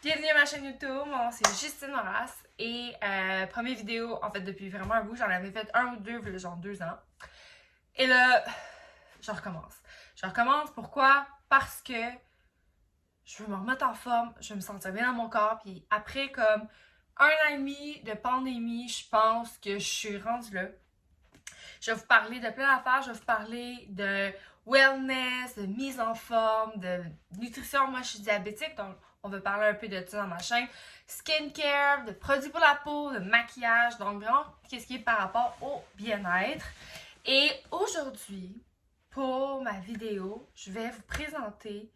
Bienvenue à ma chaîne YouTube, mon nom c'est Justine Horace et première vidéo en fait depuis vraiment un bout, j'en avais fait un ou deux, genre 2 ans. Et là, je recommence. Je recommence pourquoi? Parce que je veux me remettre en forme, je veux me sentir bien dans mon corps, puis après comme 1 an et demi de pandémie, je pense que je suis rendue là. Je vais vous parler de plein d'affaires, je vais vous parler de wellness, de mise en forme, de nutrition. Moi, je suis diabétique, donc on va parler un peu de ça dans ma chaîne. Skincare, de produits pour la peau, de maquillage, donc vraiment, qu'est-ce qui est par rapport au bien-être. Et aujourd'hui, pour ma vidéo, je vais vous présenter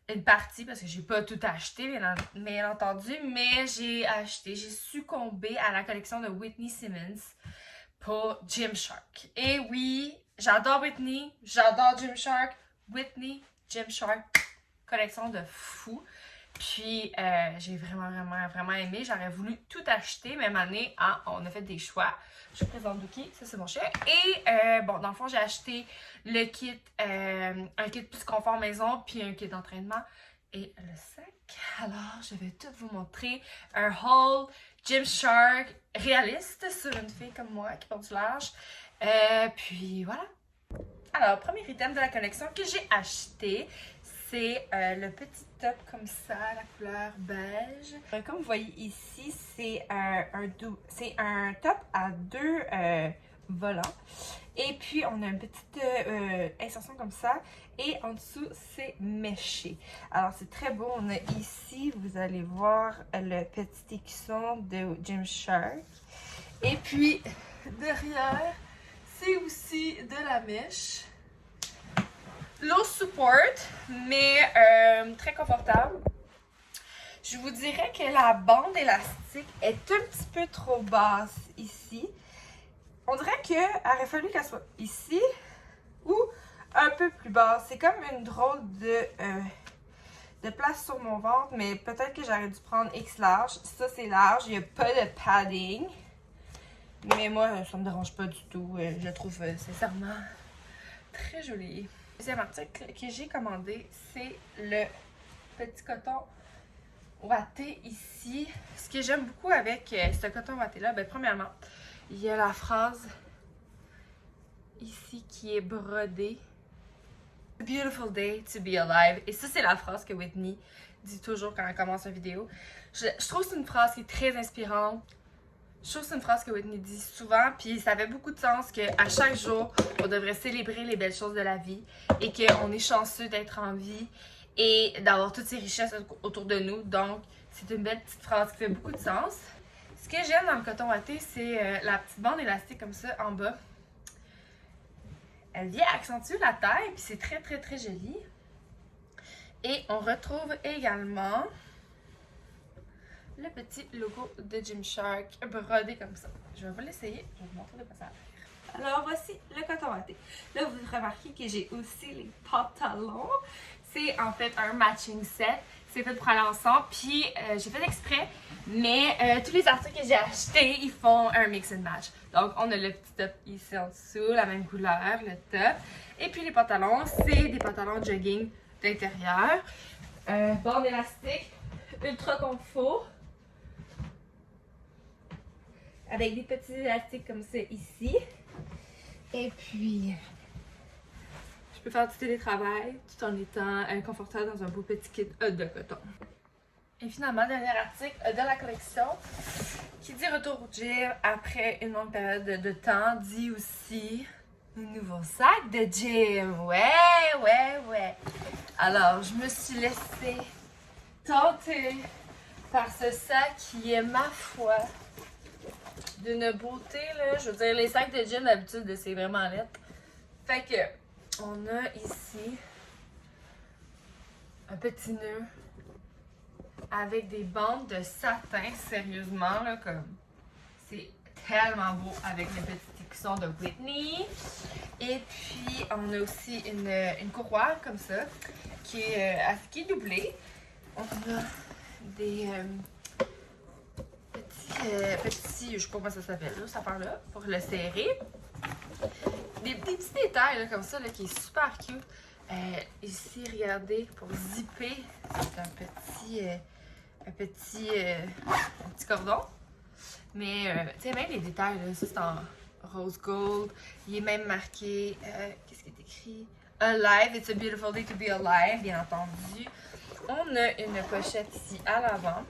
une partie, parce que j'ai pas tout acheté, bien entendu, mais j'ai succombé à la collection de Whitney Simmons pour Gymshark. Et oui, j'adore Whitney, j'adore Gymshark. Whitney, Gymshark, collection de fou. Puis j'ai vraiment aimé. J'aurais voulu tout acheter, même année. On a fait des choix. Je vous présente Dookie, ça c'est mon chien. Et bon, dans le fond, j'ai acheté le kit, un kit plus confort maison, puis un kit d'entraînement. Et le sac. Alors, je vais tout vous montrer. Un haul Gymshark réaliste sur une fille comme moi qui porte du large. Puis voilà. Alors, premier item de la collection que j'ai acheté, c'est le petit top comme ça, la couleur beige. Comme vous voyez ici, c'est un top à 2 volants. Et puis, on a une petite insertion comme ça. Et en dessous, c'est méché. Alors, c'est très beau. On a ici, vous allez voir le petit écusson de Gymshark. Et puis, derrière, c'est aussi de la mèche. Low support, mais très confortable. Je vous dirais que la bande élastique est un petit peu trop basse ici. On dirait qu'il aurait fallu qu'elle soit ici ou un peu plus basse. C'est comme une drôle de place sur mon ventre, mais peut-être que j'aurais dû prendre X large. Ça, c'est large, il n'y a pas de padding. Mais moi, ça me dérange pas du tout. Je la trouve sincèrement très jolie. Le deuxième article que j'ai commandé, c'est le petit coton ouaté ici. Ce que j'aime beaucoup avec ce coton ouaté là, ben, premièrement, il y a la phrase ici qui est brodée. It's a beautiful day to be alive. Et ça, c'est la phrase que Whitney dit toujours quand elle commence une vidéo. Je trouve que c'est une phrase qui est très inspirante. Je trouve que c'est une phrase que Whitney dit souvent, puis ça fait beaucoup de sens qu'à chaque jour, on devrait célébrer les belles choses de la vie et qu'on est chanceux d'être en vie et d'avoir toutes ces richesses autour de nous. Donc, c'est une belle petite phrase qui fait beaucoup de sens. Ce que j'aime dans le coton ouaté, c'est la petite bande élastique comme ça en bas. Elle vient accentuer la taille, puis c'est très joli. Et on retrouve également le petit logo de Gymshark brodé comme ça. Je vais vous l'essayer, je vais vous montrer de quoi ça a l'air. Alors voici le coton ouaté. Là, vous remarquez que j'ai aussi les pantalons. C'est en fait un matching set. C'est fait pour aller ensemble. Puis j'ai fait exprès, mais tous les articles que j'ai achetés, ils font un mix and match. Donc on a le petit top ici en dessous, la même couleur, le top. Et puis les pantalons, c'est des pantalons jogging d'intérieur. Bande élastique, ultra confort. Avec des petits élastiques comme ça ici. Et puis, je peux faire du télétravail tout en étant confortable dans un beau petit kit de coton. Et finalement, dernier article de la collection qui dit retour au gym après une longue période de temps, dit aussi un nouveau sac de gym. Ouais. Alors, je me suis laissée tenter par ce sac qui est, ma foi, d'une beauté, là. Je veux dire, les sacs de gym, d'habitude, c'est vraiment laid. Fait que, on a ici un petit nœud avec des bandes de satin, sérieusement, là, comme, c'est tellement beau avec le petit écusson de Whitney. Et puis, on a aussi une courroie, comme ça, qui est doublée. On a des petits, je sais pas comment ça s'appelle, là, cette affaire-là, pour le serrer. Des petits détails, là, comme ça, là, qui est super cute. Ici, regardez, pour zipper, c'est un petit petit cordon. Mais, tu sais, même les détails, là, ça c'est en rose gold. Il est même marqué, qu'est-ce qui est écrit? Alive, it's a beautiful day to be alive, bien entendu. On a une pochette ici à l'avant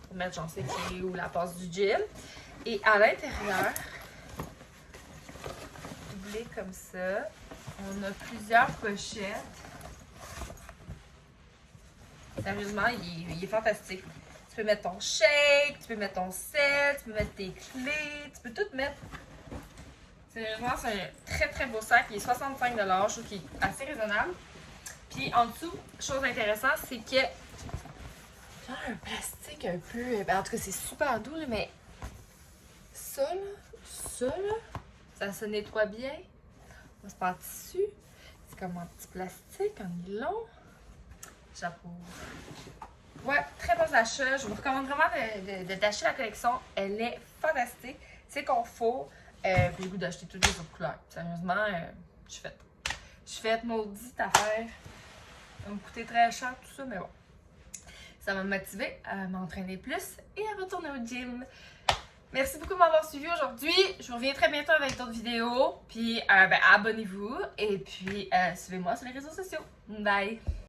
pour mettre, j'en sais qui ou la passe du gym. Et à l'intérieur, doublé comme ça, on a plusieurs pochettes. Sérieusement, il est fantastique. Tu peux mettre ton shake, tu peux mettre ton sel, tu peux mettre tes clés, tu peux tout mettre. Sérieusement, c'est un très très beau sac. Il est 65 $, je trouve qu'il est assez raisonnable. Puis en dessous, chose intéressante, c'est que genre un plastique un peu. Ben, en tout cas, c'est super doux, mais ça là, ça se nettoie bien. C'est pas en tissu, c'est comme en petit plastique, en nylon. J'approuve. Ouais, très bon achat. Je vous recommande vraiment d'acheter la collection. Elle est fantastique. C'est confort. Puis j'ai le goût d'acheter toutes les autres couleurs. Sérieusement, je suis faite. Je suis faite, maudite affaire. Ça va me coûter très cher tout ça, mais bon. Ça va me motiver à m'entraîner plus et à retourner au gym. Merci beaucoup de m'avoir suivi aujourd'hui. Je vous reviens très bientôt avec d'autres vidéos. Puis abonnez-vous et puis suivez-moi sur les réseaux sociaux. Bye!